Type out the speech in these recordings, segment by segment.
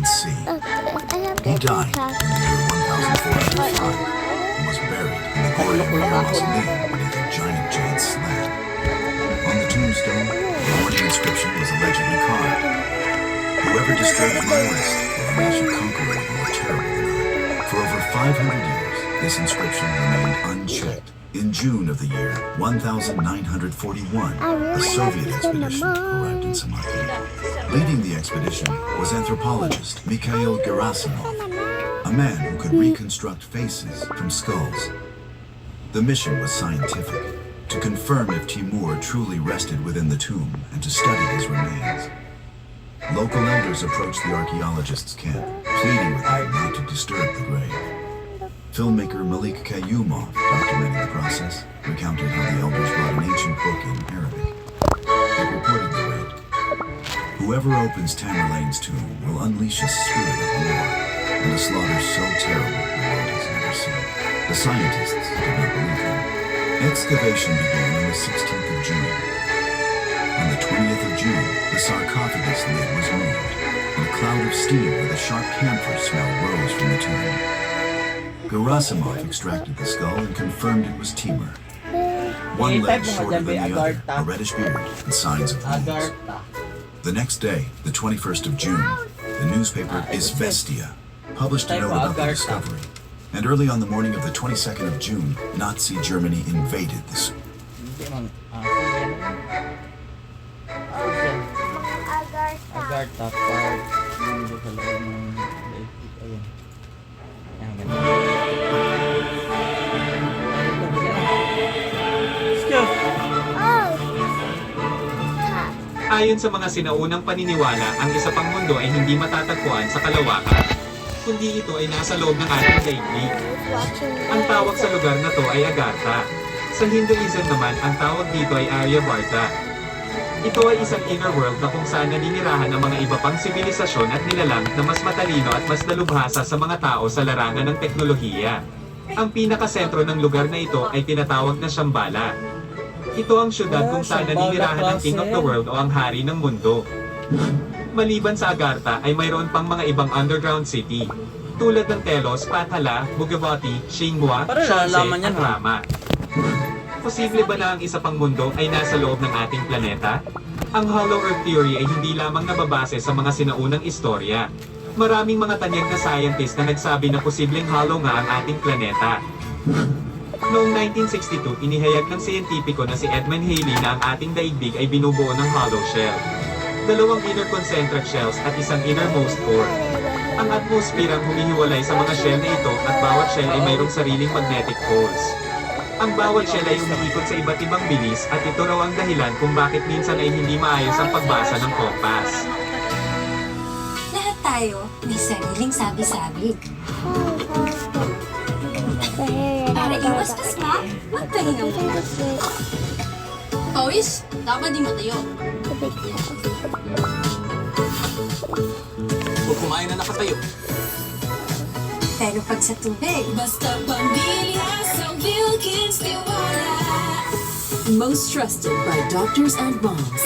Sea. He died in the year 1405 and was buried in the Korean War mausoleum beneath a giant jade slab. On the tombstone, the warning inscription was allegedly carved: "Whoever disturbs my rest will unleash a conqueror more terrible than I." For over 500 years, this inscription remained unchecked. In June of the year 1941, a Soviet expedition arrived in Samarkand. Leading the expedition was anthropologist Mikhail Gerasimov, a man who could reconstruct faces from skulls. The mission was scientific, to confirm if Timur truly rested within the tomb and to study his remains. Local elders approached the archaeologist's camp, pleading with him not to disturb the grave. Filmmaker Malik Kayumov, documenting the process, recounted how the elders wrote an ancient book in Arabic. It reportedly read, "Whoever opens Tamerlane's tomb will unleash a spirit of war, and a slaughter so terrible the world has never seen." The scientists did not believe them. Excavation began on the 16th of June. On the 20th of June, the sarcophagus lid was moved, and a cloud of steam with a sharp camphor smell rose from the tomb. Gerasimov extracted the skull and confirmed it was Timur. One leg shorter than the other, a reddish beard, and signs of wounds. The next day, the 21st of June, the newspaper Izvestia published a note about the discovery. And early on the morning of the 22nd of June, Nazi Germany invaded the Agartha Park. Nandito sa loob ng Leipzig. Ayun. Ayan, ganun. Ayon sa mga sinaunang paniniwala, ang isa pang mundo ay hindi matatagpuan sa kalawakan, kundi ito ay nasa loob ng ating daigdig. Ang tawag sa lugar na to ay Agartha. Sa Hinduism naman, ang tawag dito ay Aryabharta. Ito ay isang inner world na kung saan naninirahan ng mga iba pang sibilisasyon at nilalang na mas matalino at mas dalubhasa sa mga tao sa larangan ng teknolohiya. Ang pinakasentro ng lugar na ito ay tinatawag na Shambhala. Ito ang syudad kung saan naninirahan ng King of the World o ang Hari ng Mundo. Maliban sa Agartha ay mayroon pang mga ibang underground city, tulad ng Telos, Pathala, Bugawati, Xinhua, Shonse, at Rama. Posible ba na ang isa pang mundo ay nasa loob ng ating planeta? Ang Hollow Earth Theory ay hindi lamang nababase sa mga sinaunang istorya. Maraming mga tanyag na scientist na nagsabi na posibleng hollow nga ang ating planeta. Noong 1962, inihayag ng siyentipiko na si Edmund Halley na ang ating daigdig ay binubuo ng hollow shell. Dalawang inner concentric shells at isang innermost core. Ang atmosphere ang humihiwalay sa mga shell na ito at bawat shell ay mayroong sariling magnetic poles. Ang bawat shell ay umiikot sa iba't ibang bilis at ito raw ang dahilan kung bakit minsan ay hindi maayos ang pagbasa ng kompas. Lahat tayo may sariling sabi-sabig. Para iwas asma, magpahinga muna. Pawis, dapat di matayo. Kung kumain na nakatayo. Pero pag sa tubig, Basta pamilya sa Wilkins Tiwala. Most trusted by doctors and moms.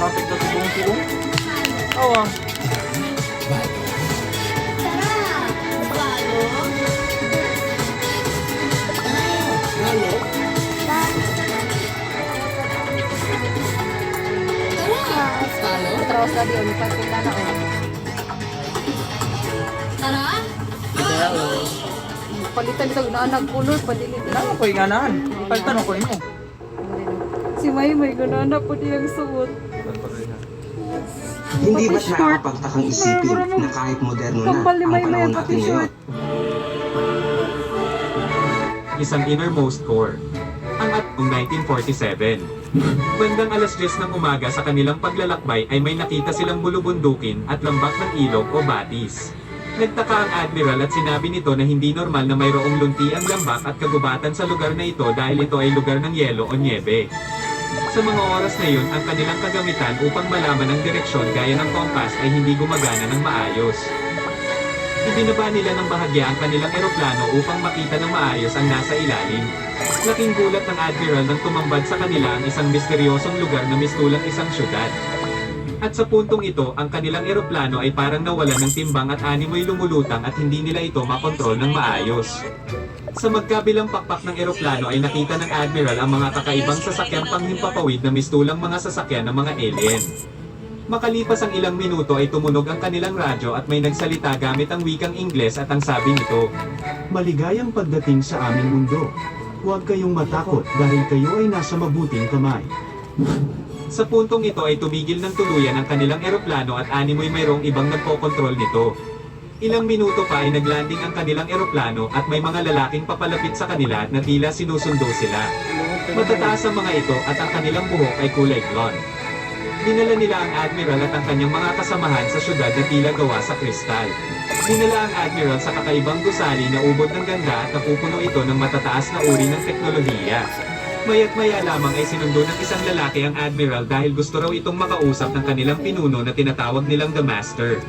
Traffic na tubong-tubong. Oo. Terus tadi ulipat kita na tara! Palitan ito na nagkulot, palitan na. Ano ko yung ganahan? Palitan ako mo. Si May ganana po diyang suot. Hindi Pati ba't short. nakakapagtakang isipin na kahit moderno na Kampal ni ang May panahon pati natin ngayon? short. Isang innermost core. Ang atong 1947. Bandang alas 10 ng umaga sa kanilang paglalakbay ay may nakita silang bulubundukin at lambak ng ilog o batis. Nagtaka ang admiral at sinabi nito na hindi normal na mayroong lunti ang lambak at kagubatan sa lugar na ito dahil ito ay lugar ng yelo o niebe. Sa mga oras na yun, ang kanilang kagamitan upang malaman ang direksyon gaya ng compass ay hindi gumagana ng maayos. Ibinaba nila ng bahagya ang kanilang eroplano upang makita ng maayos ang nasa ilalim. Laking gulat ng Admiral nang tumambad sa kanila ang isang misteryosong lugar na mistulang isang syudad. At sa puntong ito, ang kanilang eroplano ay parang nawala ng timbang at animoy lumulutang at hindi nila ito makontrol ng maayos. Sa magkabilang pakpak ng eroplano ay nakita ng Admiral ang mga kakaibang sasakyang panghimpapawid na mistulang mga sasakyan ng mga alien. Makalipas ang ilang minuto ay tumunog ang kanilang radyo at may nagsalita gamit ang wikang Ingles at ang sabi nito, "Maligayang pagdating sa aming mundo. Huwag kayong matakot dahil kayo ay nasa mabuting kamay." Sa puntong ito ay tumigil ng tuluyan ang kanilang eroplano at animoy mayroong ibang nagpokontrol nito. Ilang minuto pa ay naglanding ang kanilang eroplano at may mga lalaking papalapit sa kanila na tila sinusundo sila. Matataas ang mga ito at ang kanilang buhok ay kulay blonde. Dinala nila ang Admiral at ang kanyang mga kasamahan sa syudad na tila gawa sa kristal. Dinala ang Admiral sa kakaibang gusali na ubod ng ganda at napupuno ito ng matataas na uri ng teknolohiya. Maya't maya lamang ay sinundo ng isang lalaki ang Admiral dahil gusto raw itong makausap ng kanilang pinuno na tinatawag nilang The Master.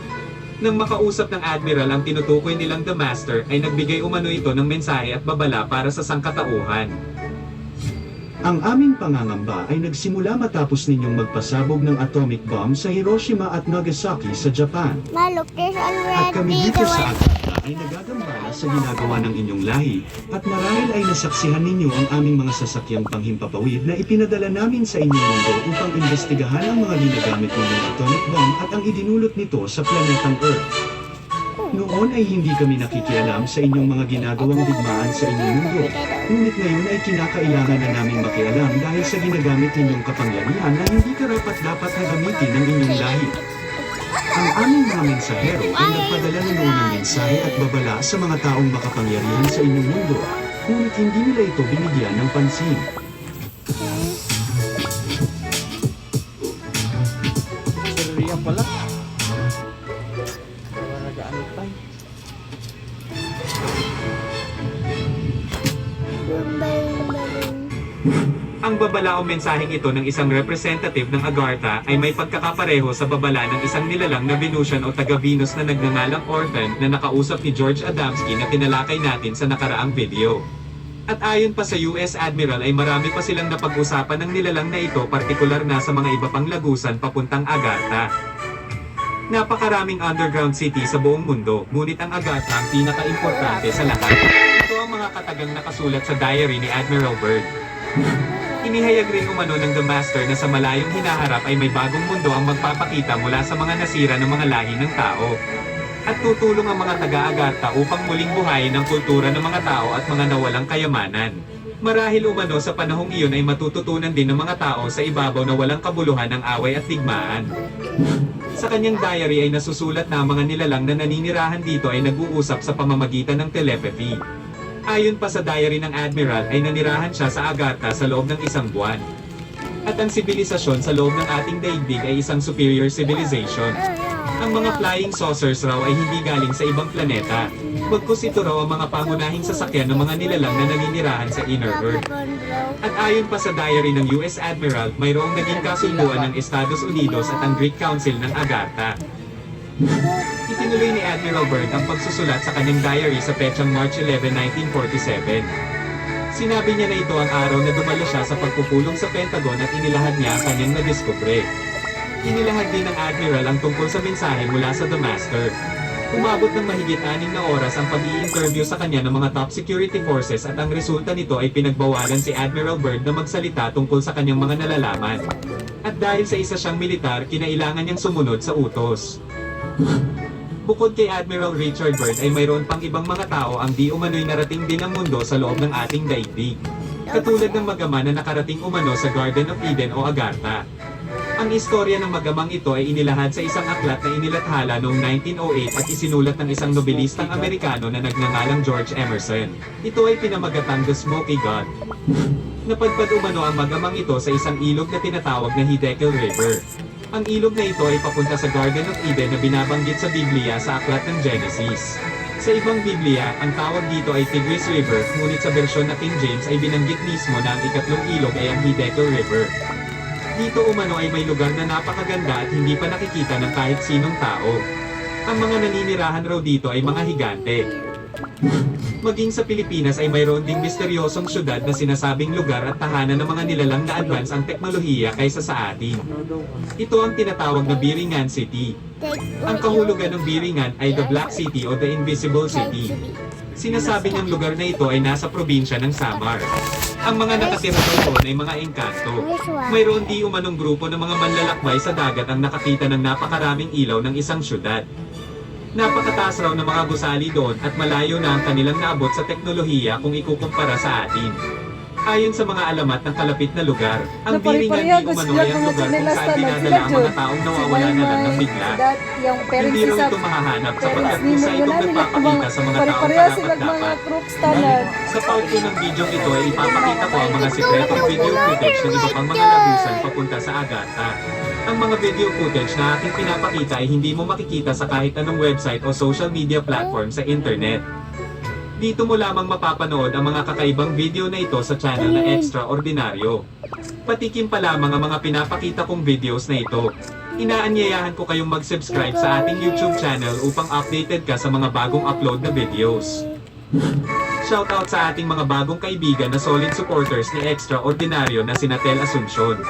Nang makausap ng Admiral ang tinutukoy nilang The Master ay nagbigay umano ito ng mensahe at babala para sa sangkatauhan. Ang aming pangangamba ay nagsimula matapos ninyong magpasabog ng atomic bomb sa Hiroshima at Nagasaki sa Japan. Ma, look, there's At kami already dito the sa one. Agartha ay nagagambala sa ginagawa ng inyong lahi, at marahil ay nasaksihan ninyo ang aming mga sasakyang panghimpapawid na ipinadala namin sa inyong mundo upang imbestigahan ang mga ginagamit ninyong atomic bomb at ang idinulot nito sa planetang Earth. Noon ay hindi kami nakikialam sa inyong mga ginagawang digmaan sa inyong mundo, ngunit ngayon ay kinakailangan na naming makialam dahil sa ginagamit ninyong kapangyarihan na hindi karapat-dapat na gamitin ng inyong lahi. Ang aming mga mensahero ay nagpadala na noon ng mensahe at babala sa mga taong makapangyarihan sa inyong mundo, ngunit hindi nila ito binigyan ng pansin. Sariya pala. Wala nag-ano tayo. Ang babala o mensaheng ito ng isang representative ng Agartha ay may pagkakapareho sa babala ng isang nilalang na Venusian o taga-Venus na nagngangalang Orphan na nakausap ni George Adamski na tinalakay natin sa nakaraang video. At ayon pa sa US Admiral ay marami pa silang napag-usapan ng nilalang na ito, partikular na sa mga iba pang lagusan papuntang Agartha. Napakaraming underground city sa buong mundo, ngunit ang Agartha ang pinaka-importante sa lahat. Ito ang mga katagang nakasulat sa diary ni Admiral Byrd. Inihayag rin umano ng The Master na sa malayong hinaharap ay may bagong mundo ang magpapakita mula sa mga nasira ng mga lahi ng tao. At tutulong ang mga taga-Agartha upang muling buhayin ang kultura ng mga tao at mga nawalang kayamanan. Marahil umano sa panahong iyon ay matututunan din ng mga tao sa ibabaw na walang kabuluhan ng away at digmaan. Sa kanyang diary ay nasusulat na ang mga nilalang na naninirahan dito ay nag-uusap sa pamamagitan ng telepathy. Ayon pa sa diary ng Admiral ay nanirahan siya sa Agartha sa loob ng isang buwan. At ang sibilisasyon sa loob ng ating daigdig ay isang superior civilization. Ang mga flying saucers raw ay hindi galing sa ibang planeta. Bagkus ito raw ang mga pangunahing sasakyan ng mga nilalang na naninirahan sa Inner Earth. At ayon pa sa diary ng US Admiral, mayroong naging kasunduan ng Estados Unidos at ang Greek Council ng Agartha. Itinuloy ni Admiral Byrd ang pagsusulat sa kanyang diary sa petsang March 11, 1947. Sinabi niya na ito ang araw na dumalo siya sa pagpupulong sa Pentagon at inilahad niya ang kanyang nadiskubre. Inilahad din ng Admiral ang tungkol sa mensahe mula sa The Master. Umabot ng mahigit 6 na oras ang pag-i-interview sa kanya ng mga top security forces at ang resulta nito ay pinagbawalan si Admiral Byrd na magsalita tungkol sa kanyang mga nalalaman. At dahil sa isa siyang militar, kinailangan niyang sumunod sa utos. Bukod kay Admiral Richard Byrd ay mayroon pang ibang mga tao ang di umano'y narating din ang mundo sa loob ng ating daigdig. Katulad ng magama na nakarating umano sa Garden of Eden o Agartha. Ang istorya ng magamang ito ay inilahad sa isang aklat na inilathala noong 1908 at isinulat ng isang nobelistang Amerikano na nagngangalang George Emerson. Ito ay pinamagatang The Smoky God. Napadpad umano ang magamang ito sa isang ilog na tinatawag na Hiddekel River. Ang ilog na ito ay papunta sa Garden of Eden na binabanggit sa Biblia sa aklat ng Genesis. Sa ibang Biblia, ang tawag dito ay Tigris River, ngunit sa bersyon na King James ay binanggit mismo na ang ikatlong ilog ay ang Hiddekel River. Dito umano ay may lugar na napakaganda at hindi pa nakikita ng kahit sinong tao. Ang mga naninirahan raw dito ay mga higante. Maging sa Pilipinas ay mayroon ding misteryosong syudad na sinasabing lugar at tahanan ng mga nilalang na advance ang teknolohiya kaysa sa atin. Ito ang tinatawag na Biringan City. Ang kahulugan ng Biringan ay the Black City o the Invisible City. Sinasabi niyang lugar na ito ay nasa probinsya ng Samar. Ang mga nakatira doon ay mga engkanto. Mayroon di umanong grupo ng mga manlalakbay sa dagat ang nakakita ng napakaraming ilaw ng isang syudad. Napakataas raw ng mga gusali doon at malayo na ang kanilang naabot sa teknolohiya kung ikukumpara sa atin. Ayon sa mga alamat ng kalapit na lugar, ang Biringan di umano ay ang lugar kung saan dinadala ang mga taong nawawala na lang ng bigla. Hindi raw ito mahahanap sapagkat isa itong nagpapakita sa mga taong karapat-dapat. Sa part 2 ng video ito ay ipapakita ko ang mga sikretong video footage ng iba pang mga lagusan papunta sa Agartha. Ang mga video footage na aking pinapakita ay hindi mo makikita sa kahit anong website o social media platform sa internet. Dito mo lamang mapapanood ang mga kakaibang video na ito sa channel na Extraordinaryo. Patikim pa lamang ang mga pinapakita kong videos na ito. Inaanyayahan ko kayong mag-subscribe sa ating YouTube channel upang updated ka sa mga bagong upload na videos. Shoutout sa ating mga bagong kaibigan na solid supporters ni Extraordinaryo na sina Tel Asuncion,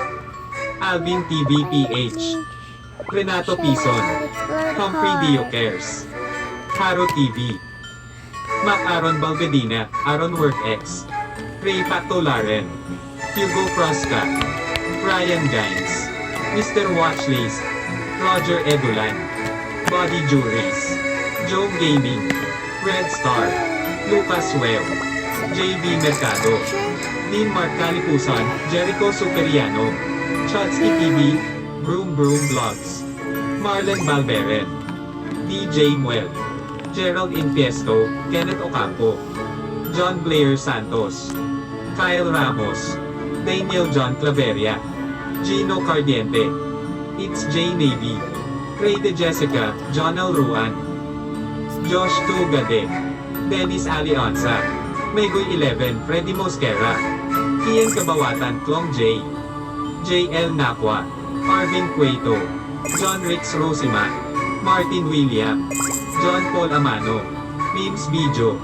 Alvin TV PH, Renato Pison, Humphrey Dio Cares, Haro TV, Mac Aaron Balbedina, Aaron WorkX, Ray Patolaren, Hugo Frasca, Brian Gaines, Mr. Watchlist, Roger Edulan, Body Juries, Joe Gaming, Red Star, Lucas Webb, JB Mercado, Dean Mark Calipusan, Jericho Superiano, Chotsky TV, Broom Broom Vlogs, Marlon Balberen, DJ Muel, Gerald Infiesto, Kenneth Ocampo, John Blair Santos, Kyle Ramos, Daniel John Claveria, Gino Cardiente, It's J Navy, Ray De Jessica, John L. Ruan, Josh Tugade, Dennis Alionza, Megoy 11, Freddy Mosquera, Ian Kabawatan, Klong J, J.L. Nakwa, Arvin Cueto, John Rix Rosima, Martin William, John Paul Amano, Mims Bijo,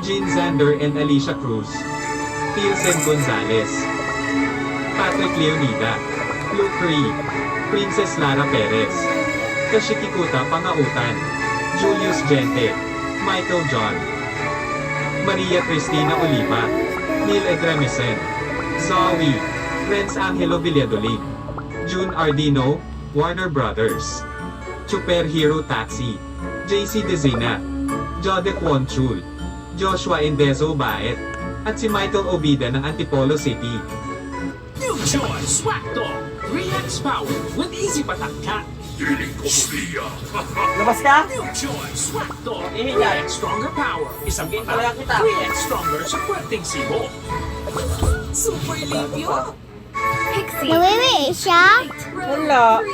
Jean Zander and Alicia Cruz, Pilsen Gonzalez, Patrick Leonida, Luke Reed, Princess Lara Perez, Kashikikuta Pangautan, Julius Gente, Michael John, Maria Cristina Oliva, Neil Edremisen, Zoe, Renz Angelo Villadolid, June Ardino, Warner Brothers, Superhero Taxi, JC Dezina, Jode Kwonchul, Joshua Endezo Baet, at si Michael Obida ng Antipolo City. New choice, Swag Dog. 3x power with easy patakka. Labas ka? New choice, Swag Dog. 3x stronger power. Isang kita, 3x stronger sa puweteng sibo. Super limpyo. Pixie. Nawili siya? Wala.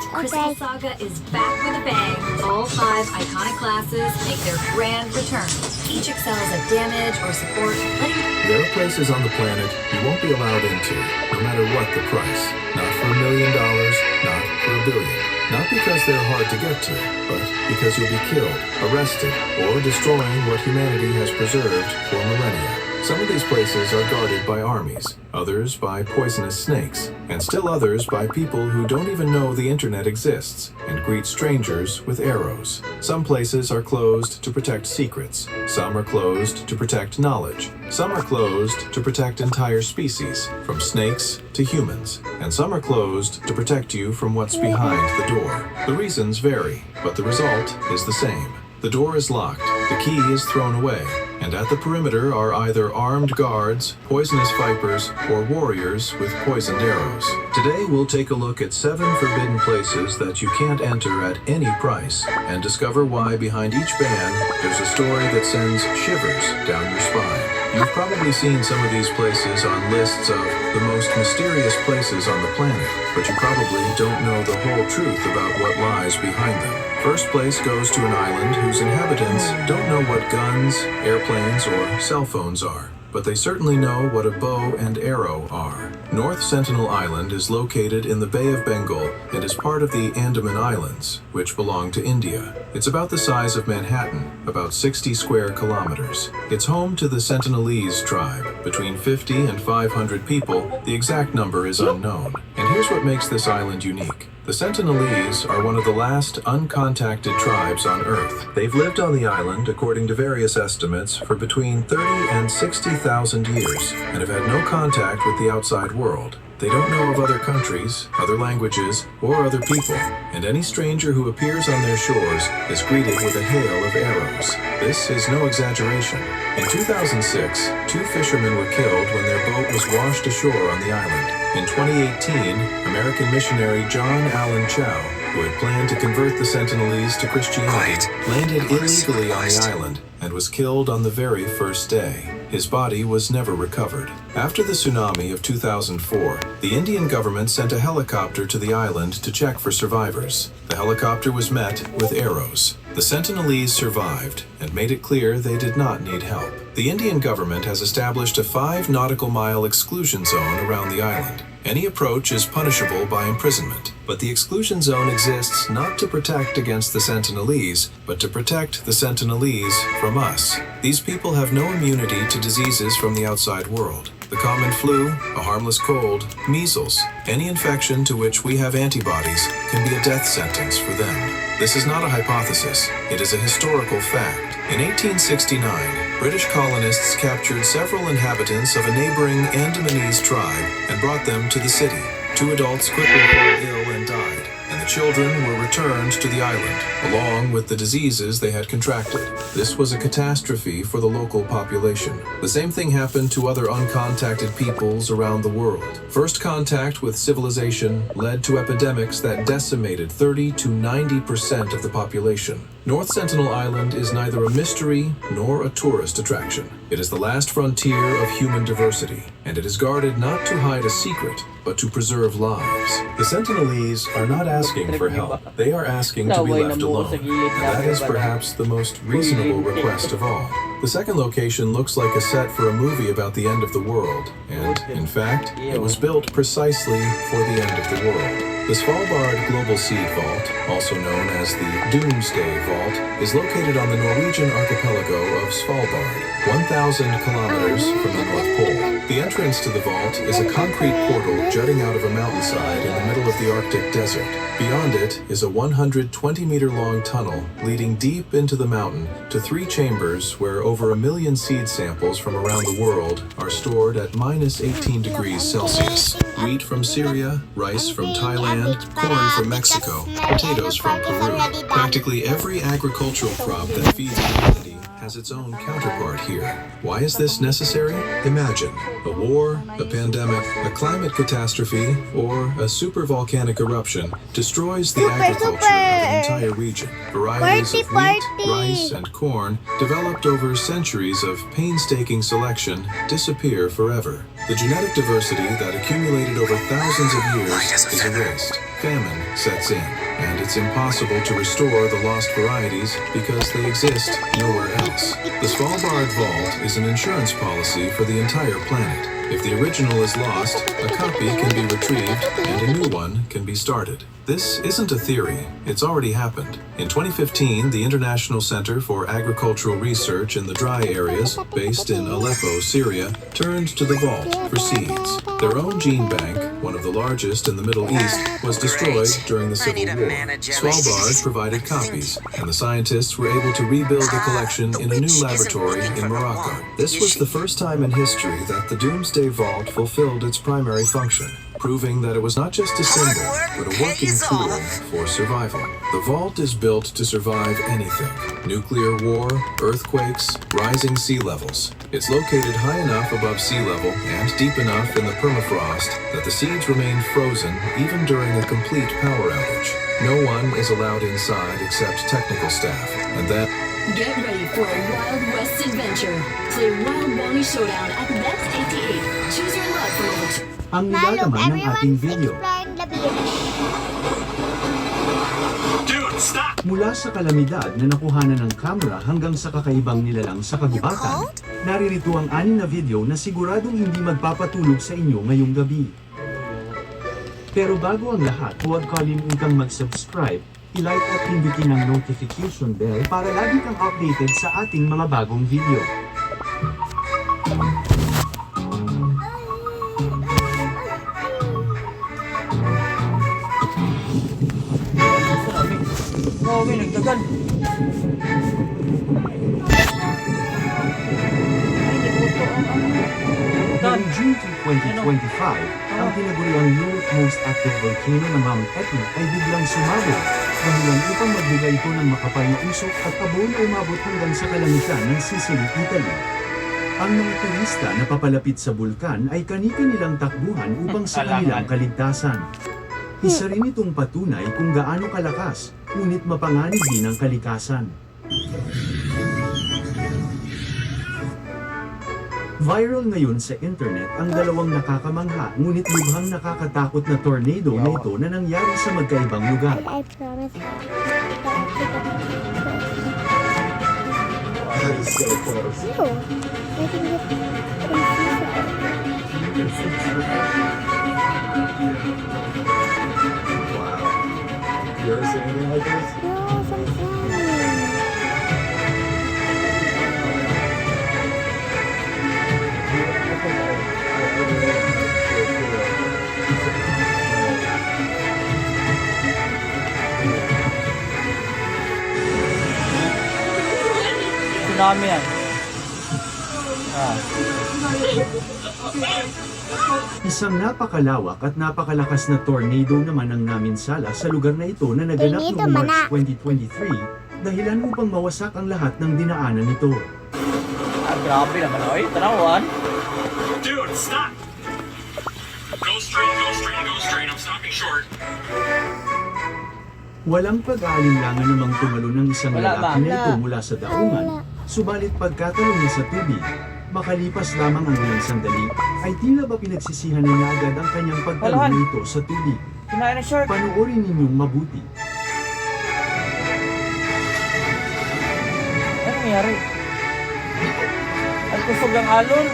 Okay. Crystal Saga is back with a bang. All 5 iconic classes make their grand return. Each excels at damage or support, letting There are places on the planet you won't be allowed into, no matter what the price. Not for $1 million, not for $1 billion. Not because they're hard to get to, but because you'll be killed, arrested, or destroying what humanity has preserved for millennia. Some of these places are guarded by armies, others by poisonous snakes, and still others by people who don't even know the internet exists and greet strangers with arrows. Some places are closed to protect secrets, some are closed to protect knowledge, some are closed to protect entire species, from snakes to humans, and some are closed to protect you from what's behind the door. The reasons vary, but the result is the same. The door is locked, the key is thrown away, and at the perimeter are either armed guards, poisonous vipers, or warriors with poisoned arrows. Today we'll take a look at 7 forbidden places that you can't enter at any price, and discover why behind each ban there's a story that sends shivers down your spine. You've probably seen some of these places on lists of the most mysterious places on the planet, but you probably don't know the whole truth about what lies behind them. First place goes to an island whose inhabitants don't know what guns, airplanes, or cell phones are. but they certainly know what a bow and arrow are. North Sentinel Island is located in the Bay of Bengal and is part of the Andaman Islands, which belong to India. It's about the size of Manhattan, about 60 square kilometers. It's home to the Sentinelese tribe, between 50 and 500 people. The exact number is unknown. And here's what makes this island unique. The Sentinelese are one of the last uncontacted tribes on Earth. They've lived on the island, according to various estimates, for between 30 and 60,000 years, and have had no contact with the outside world. They don't know of other countries, other languages, or other people, and any stranger who appears on their shores is greeted with a hail of arrows. This is no exaggeration. In 2006, 2 fishermen were killed when their boat was washed ashore on the island. In 2018, American missionary John Allen Chow, who had planned to convert the Sentinelese to Christianity, landed illegally on the island and was killed on the very first day. His body was never recovered. After the tsunami of 2004, the Indian government sent a helicopter to the island to check for survivors. The helicopter was met with arrows. The Sentinelese survived and made it clear they did not need help. The Indian government has established a 5 nautical mile exclusion zone around the island. Any approach is punishable by imprisonment, but the exclusion zone exists not to protect against the Sentinelese, but to protect the Sentinelese from us. These people have no immunity to diseases from the outside world. The common flu, a harmless cold, measles, any infection to which we have antibodies can be a death sentence for them. This is not a hypothesis, it is a historical fact. In 1869, British colonists captured several inhabitants of a neighboring Andamanese tribe and brought them to the city. 2 adults quickly fell ill and died, and the children were returned to the island, along with the diseases they had contracted. This was a catastrophe for the local population. The same thing happened to other uncontacted peoples around the world. First contact with civilization led to epidemics that decimated 30 to 90% of the population. North Sentinel Island is neither a mystery nor a tourist attraction. It is the last frontier of human diversity, and it is guarded not to hide a secret, but to preserve lives. The Sentinelese are not asking for help. They are asking to be left alone, and that is perhaps the most reasonable request of all. The second location looks like a set for a movie about the end of the world, and, in fact, it was built precisely for the end of the world. The Svalbard Global Seed Vault, also known as the Doomsday Vault, is located on the Norwegian archipelago of Svalbard, 1,000 kilometers from the North Pole. The entrance to the vault is a concrete portal jutting out of a mountainside in the middle of the Arctic desert. Beyond it is a 120-meter-long tunnel leading deep into the mountain to 3 chambers where over 1 million seed samples from around the world are stored at minus 18 degrees Celsius. Wheat from Syria, rice from Thailand, corn from Mexico, potatoes from Peru. Practically every agricultural crop that feeds humanity has its own counterpart here. Why is this necessary? Imagine a war, a pandemic, a climate catastrophe, or a supervolcanic eruption destroys the agriculture of an entire region. Varieties of wheat, rice, and corn, developed over centuries of painstaking selection, disappear forever. The genetic diversity that accumulated over thousands of years is erased. Famine sets in, and it's impossible to restore the lost varieties because they exist nowhere else. The Svalbard Vault is an insurance policy for the entire planet. If the original is lost, a copy can be retrieved and a new one can be started. This isn't a theory, it's already happened. In 2015, the International Center for Agricultural Research in the Dry Areas, based in Aleppo, Syria, turned to the vault for seeds. Their own gene bank, one of the largest in the Middle East, was destroyed during the Civil War. Svalbard provided copies, and the scientists were able to rebuild the collection in a new laboratory in Morocco. This was the first time in history that the Doomsday Vault fulfilled its primary function, proving that it was not just a symbol, but a working tool for survival. The vault is built to survive anything: nuclear war, earthquakes, rising sea levels. It's located high enough above sea level and deep enough in the permafrost that the seeds remain frozen even during a complete power outage. No one is allowed inside except technical staff, and that Get ready for a Wild West adventure. Play Wild Bonnie Showdown at Bet88. Choose your luck from over Ang nilalaman ng ating video. Dude, stop! Mula sa kalamidad na nakuhanan ng kamera hanggang sa kakaibang nilalang sa kagubatan, naririto ang 6 na video na siguradong hindi magpapatulog sa inyo ngayong gabi. Pero bago ang lahat, huwag kalimutang mag-subscribe, i-like at pindutin ang notification bell para lagi kang updated sa ating mga bagong video. Oo, may nagdagan. Noong June 2, 2025, ang tinaguriang Europe's most active volcano na Mount Etna ay biglang sumabog, dahilan upang magbigay ito ng makapal na usok at abo na umabot hanggang sa kalamitan ng Sicily, Italy. Ang mga turista na papalapit sa bulkan ay kani-kanilang takbuhan upang sa kanilang kaligtasan. Isa rin itong patunay kung gaano kalakas, ngunit mapanganib din ang kalikasan. Viral ngayon sa internet ang dalawang nakakamangha ngunit lubhang nakakatakot na tornado na ito na nangyari sa magkaibang lugar. I promise. That is so close. No. I think it's Wow. You ever seen anything like this? No, sometimes. Tsunami yan. Isang napakalawak at napakalakas na tornado naman ang naminsala sa lugar na ito na naganap Tornado, noong March mana. 2023, dahilan upang mawasak ang lahat ng dinaanan nito. Grabe naman, oy. Tanawan. Dude, stop! Go straight, go straight, go straight. I'm stopping short. Walang pag-aalinlangan namang tumalo ng isang Wala, lalaki na ma. ito mula sa daungan, subalit pagkatalong niya sa tubig, makalipas lamang ang ilang sandali, ay tila ba pinagsisihan na niya agad ang kanyang pagtalong Walahan. nito sa tubig. Kinain na short. Panoorin ninyong mabuti. Ano nangyari? Ay, kusog ang alon.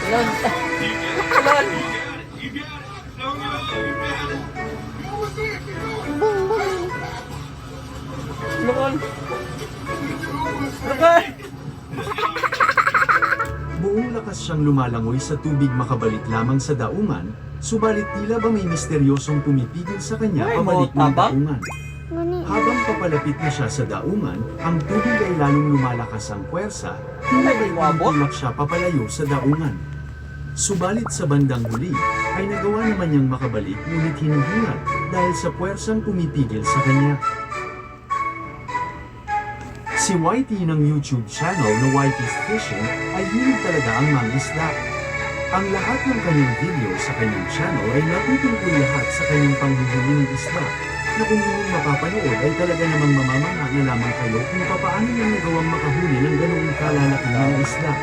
Alon. Alon. Alon. Alon. Buong lakas siyang lumalangoy sa tubig makabalik lamang sa daungan, subalit tila ba may misteryosong pumipigil sa kanya Ay, pabalik ng tabang? daungan. Habang papalapit na siya sa daungan, ang tubig ay lalong lumalakas ang puwersa, tila ba'y Wabot? tinutulak siya papalayo sa daungan. Subalit sa bandang huli, ay nagawa naman niyang makabalik ngunit hinihingal dahil sa puwersang pumipigil sa kanya. Si Whitey ng YouTube channel na Whitey's Fishing ay hilig talaga ang mangisda. Ang lahat ng kanyang video sa kanyang channel ay natutungkol lahat sa kanyang panghuhuli ng isda, na kung inyong mapapanood ay talaga namang mamamangha na lamang kayo kung papaano niya nagawang makahuli ng ganoong kalalaking mga isda.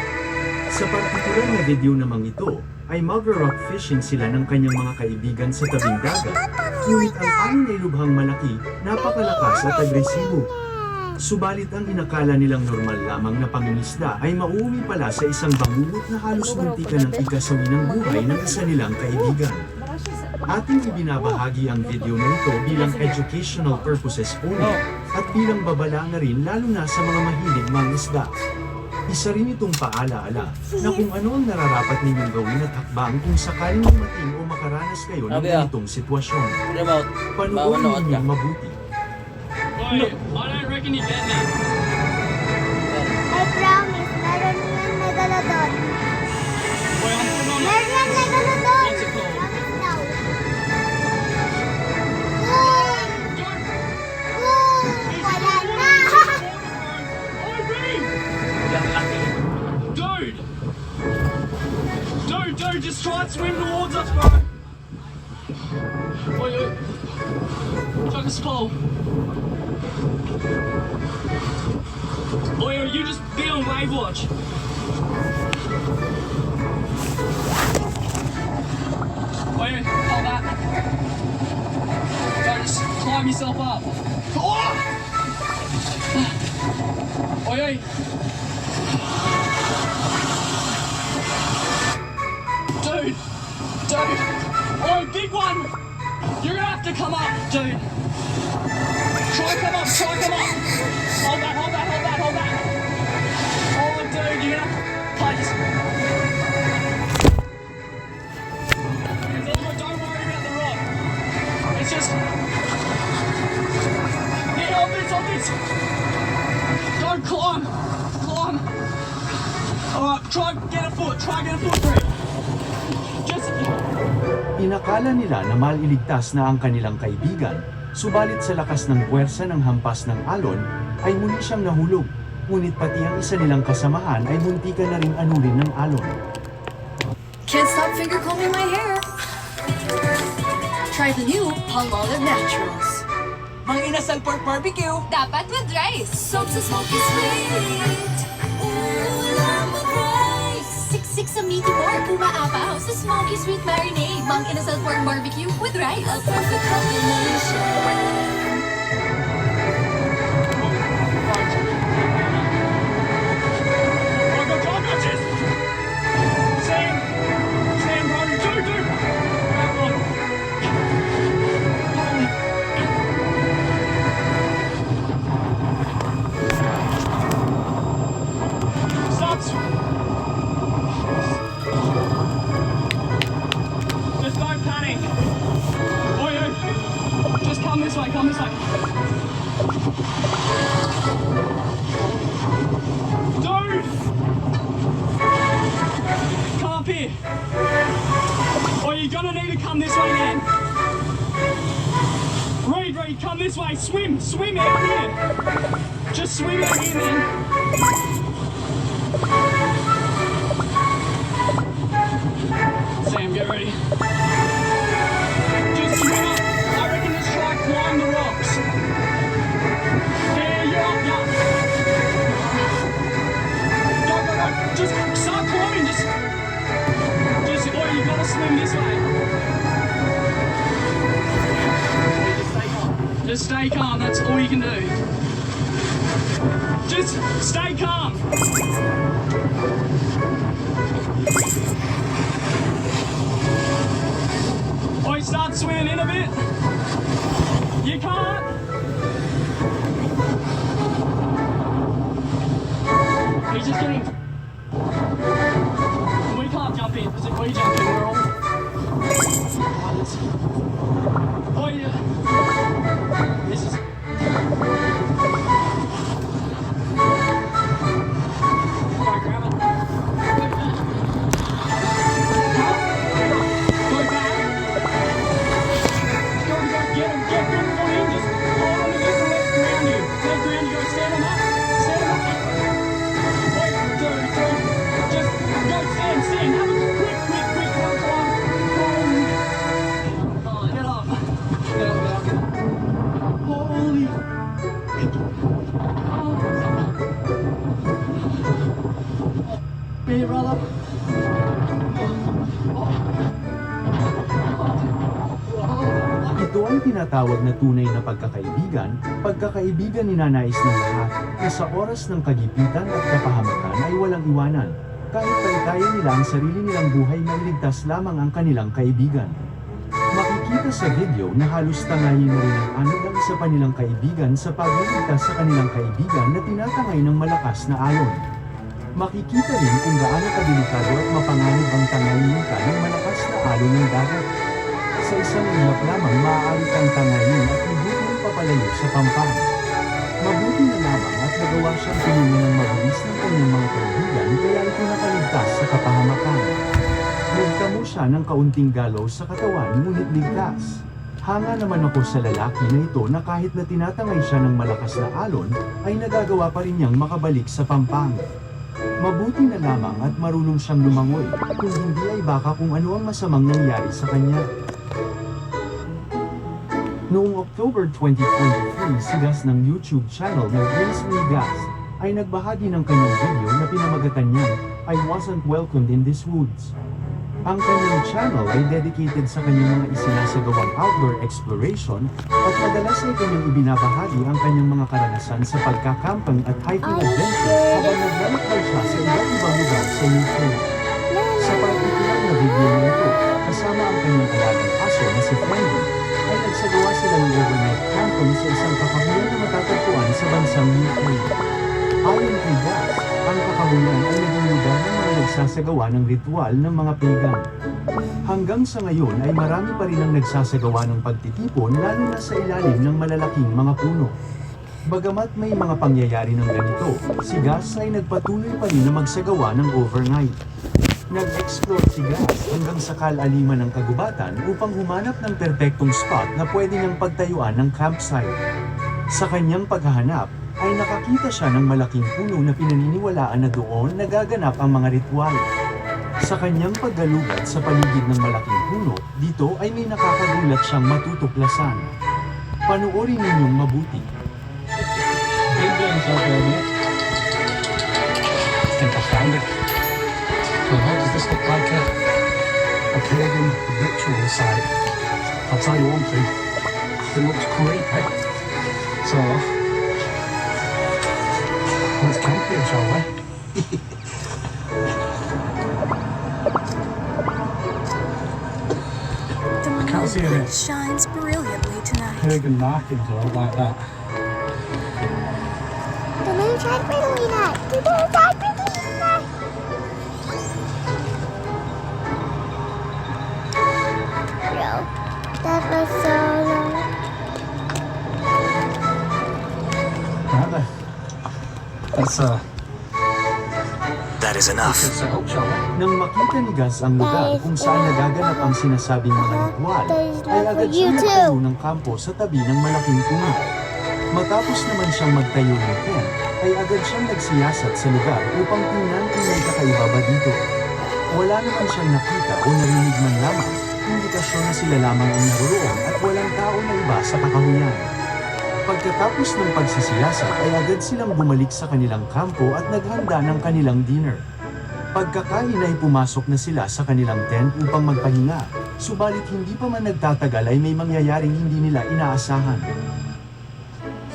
Sa partikular na video namang ito, ay mag-rock fishing sila ng kanyang mga kaibigan sa tabing dagat, ngunit ang alon ay lubhang malaki, napakalakas at agresibo. Subalit ang inakala nilang normal lamang na pangingisda ay mauuwi pala sa isang bangungot na halos muntikan ng ikasawi ng buhay ng isa nilang kaibigan. Ating ibinabahagi ang video na ito bilang educational purposes only at bilang babala na rin lalo na sa mga mahilig mangisda. Isa rin itong paalaala na kung ano ang nararapat ninyong gawin at hakbang kung sakaling dumating o makaranas kayo ng Sabi, ah. ganitong sitwasyon. Remote. Panoorin Manood ka. ninyong mabuti. Boy, I don't reckon you get that. I promise. Meron yan megalodon. Boy, I'm putting on Meron yan megalodon. What's it called? Promise daw. Boom! Boom! Wala na! Dude, just try and swim towards us, bro. Oi, oi. Try to slow. Oi, you just be on wave watch. Wait, hold that. Don't just climb yourself up. Oh! Oi, dude! Oh, big one! You're gonna have to come up, dude. Try come up. Hold that. Oh, dude, you're gonna please. Don't worry about the rod. It's just... Yeah, hold this. Don't climb. Alright, try get a foot, Greg. Just... Inakala nila na maliligtas na ang kanilang kaibigan, subalit sa lakas ng puwersa ng hampas ng alon, ay muli siyang nahulog. Ngunit pati ang isa nilang kasamahan ay muntikan na ring anurin ng alon. Can't stop finger combing my hair. Try the new Palmolive Naturals. Mang inasal pork barbecue. Dapat with rice. Soaked sa smoky sweet. Ulam with rice. Siksik sa meaty pork. Umaapaw sa smoky sweet marinade. Mang inasal pork barbecue with rice. A perfect combination. Just don't panic. Oi, just come this way. Dude! Come up here. Or you're gonna need to come this way, man. Reed, come this way. Swim out here. Just swim out here, man. Sam, get ready. Just swim up. I reckon just try climb the rocks. Yeah, you're up. Go. Just start climbing. You gotta swim this way. Just stay calm. That's all you can do. Just stay calm. Oi, start swimming in a bit. You can't. He's just getting... We can't jump in, because if we jump in, we're all... Oi, this is... Alright, grab it. Ito ang tinatawag na tunay na pagkakaibigan ninanais ng lahat, na sa oras ng kagipitan at kapahamakan ay walang iwanan. Kahit paitayan nila ang sarili nilang buhay, mailigtas lamang ang kanilang kaibigan. Makikita sa video na halos tangayin na rin ang anod ng isa pa nilang kaibigan sa pagliligtas sa kanilang kaibigan na tinatangay ng malakas na alon. Makikita rin kung gaano kadelikado at mapanganib ang tangayin ka ng malakas na alon ng dagat. Sa isang ulap lamang maaari kang tangayin at lubutang papalayo sa pampang. Mabuti na lamang at nagawa siyang tulungan ng mabilis ng kanyang mga kaibigan, kaya ito nakaligtas sa kapahamakan. Nagtamo siya ng kaunting galaw sa katawan, ngunit ligtas. Hanga naman ako sa lalaki na ito na kahit na tinatangay siya ng malakas na alon, ay nagagawa pa rin niyang makabalik sa pampang. Mabuti na lamang at marunong siyang lumangoy, kung hindi ay baka kung ano ang masamang nangyari sa kanya. Noong October 2023, si Gas ng YouTube channel na Grace Me Gas ay nagbahagi ng kanyang video na pinamagatan niyang I wasn't welcomed in these woods. Ang kanyang channel ay dedicated sa kanyang mga isinasagawang outdoor exploration at madalas ay kanyang ibinabahagi ang kanyang mga karanasan sa pagkakampang at hiking adventures habang naglalakbay siya sa iba't ibang lugar sa UK. Sa partikular na video na ito, kasama ang kanyang alagang aso na si Fendi, ay nagsagawa sila ng overnight camping sa isang kakahuyan na matatagpuan sa bansang UK. Ayon kay Gus, ang kakahuyan ay naging lugar ng mga nagsasagawa ng ritual ng mga pagan. Hanggang sa ngayon ay marami pa rin ang nagsasagawa ng pagtitipon lalo na sa ilalim ng malalaking mga puno. Bagamat may mga pangyayari ng ganito, si Gus ay nagpatuloy pa rin na magsagawa ng overnight. Nag-explore si Gus hanggang sa kalaliman ng kagubatan upang humanap ng perpektong spot na pwede niyang pagtayuan ng campsite. Sa kanyang paghahanap, ay nakakita siya ng malaking puno na pinaniniwalaan na doon nagaganap ang mga ritual. Sa kanyang paggalugad sa paligid ng malaking puno, dito ay may nakakagulat siyang matutuklasan. Panoorin ninyong mabuti. I think I found it. Well, how does this look like a pagan ritual site? I'll tell you one thing, it looks creepy. So, let's camp here, shall we? I can't see any Shines brilliantly tonight. pagan markings or like that. The moon shines brightly tonight. The moon shines brightly tonight. Bro, that was so long. Right there. That's That is enough. let's set up, shall we? Nang makita ni Gus ang lugar kung saan nagaganap ang sinasabing mga ritual, ay agad siyang nagtayo ng kampo sa tabi ng malaking puno. Matapos naman siyang magtayo ng tent, ay agad siyang nagsiyasat sa lugar upang tingnan kung may kakaiba ba dito. Wala naman siyang nakita o narinig man lamang, indikasyon na sila lamang ang naroroon at walang tao na iba sa kakahuyan. Pagkatapos ng pagsisiyasat ay agad silang bumalik sa kanilang kampo at naghanda ng kanilang dinner. Pagkakain ay pumasok na sila sa kanilang tent upang magpahinga, subalit hindi pa man nagtatagal ay may mangyayaring hindi nila inaasahan.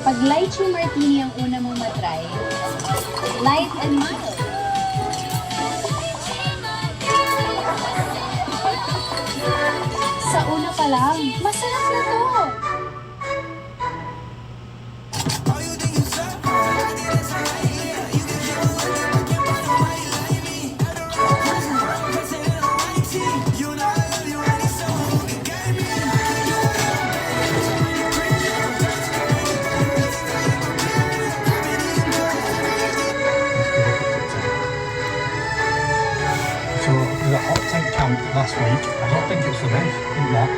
Pag lychee martini ang una mong matry, light and mild. Sa una pa lang, masarap na to! So, the hot tent camp last week, I don't think it's for me, isn't that?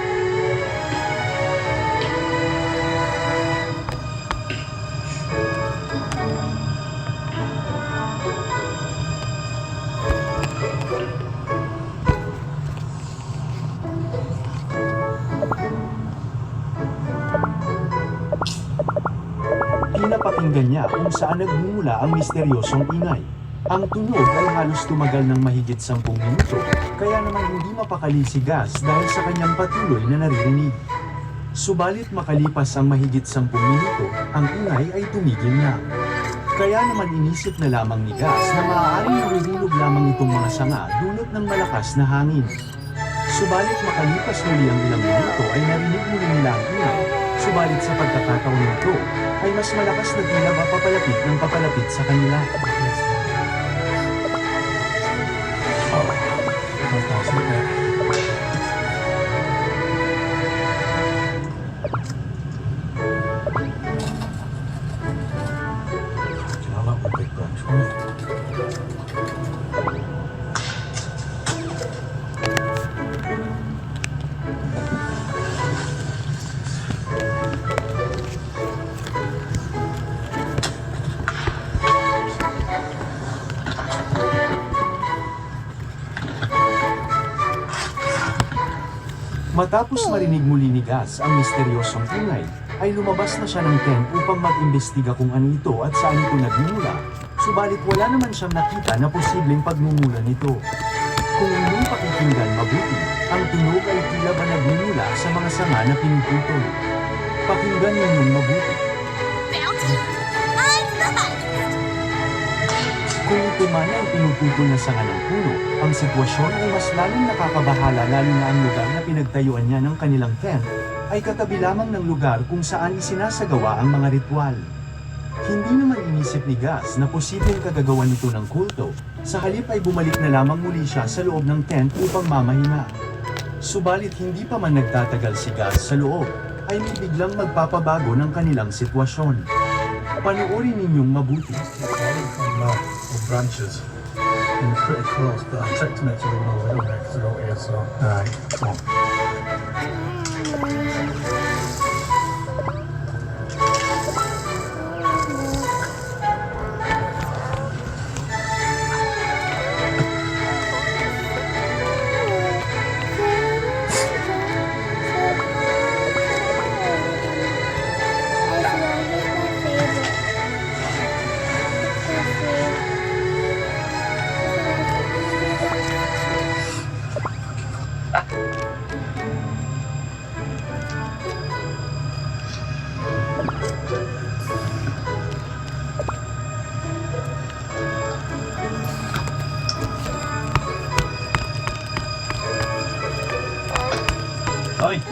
Pinapakinggan niya kung saan nagmumula ang misteryosong ingay. Ang tunog ay halos tumagal ng mahigit 10 minuto, kaya naman hindi mapakali si Gus dahil sa kanyang patuloy na naririnig. Subalit makalipas ang mahigit 10 minuto, ang ingay ay tumigil na. Kaya naman inisip na lamang ni Gus na maaaring nahuhulog lamang itong mga sanga dulot ng malakas na hangin. Subalit makalipas muli ang ilang minuto ay narinig muli nila ang ingay, subalit sa pagkakataon nito, ay mas malakas na tila ba papalapit ng papalapit sa kanila. Matapos marinig muli ni Gus ang misteryosong ingay, ay lumabas na siya ng tent upang mag-imbestiga kung ano ito at saan ito nagmumula. Subalit wala naman siyang nakita na posibleng pagmumula nito. Kung inyong pakikinggan mabuti, ang tunog ay tila ba nagmumula sa mga sanga na pinuputol. Pakinggan ninyong mabuti. Kung ito man ay pinuputol na sanga ng puno, ang sitwasyon ay mas lalong nakakabahala lalo na ang lugar na pinagtayuan niya ng kanilang tent ay katabi lamang ng lugar kung saan isinasagawa ang mga ritual. Hindi naman inisip ni Gus na posibleng kagagawan nito ng kulto, sa halip ay bumalik na lamang muli siya sa loob ng tent upang mamahinga. Subalit hindi pa man nagtatagal si Gus sa loob, ay may biglang magpapabago ng kanilang sitwasyon. Panoorin ninyong mabuti. Branches and they're pretty close, but I checked to make sure they were all in there because they're all here, so. Alright, come on. Hoy!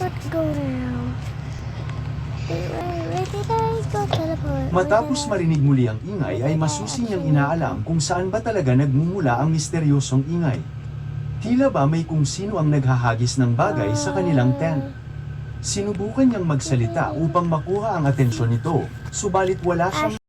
Let's go now. Where did I go teleport? Matapos marinig muli ang ingay ay masusi niyang inaalam kung saan ba talaga nagmumula ang misteryosong ingay. Tila ba may kung sino ang naghahagis ng bagay sa kanilang tent. Sinubukan niyang magsalita upang makuha ang atensyon nito, subalit wala siyang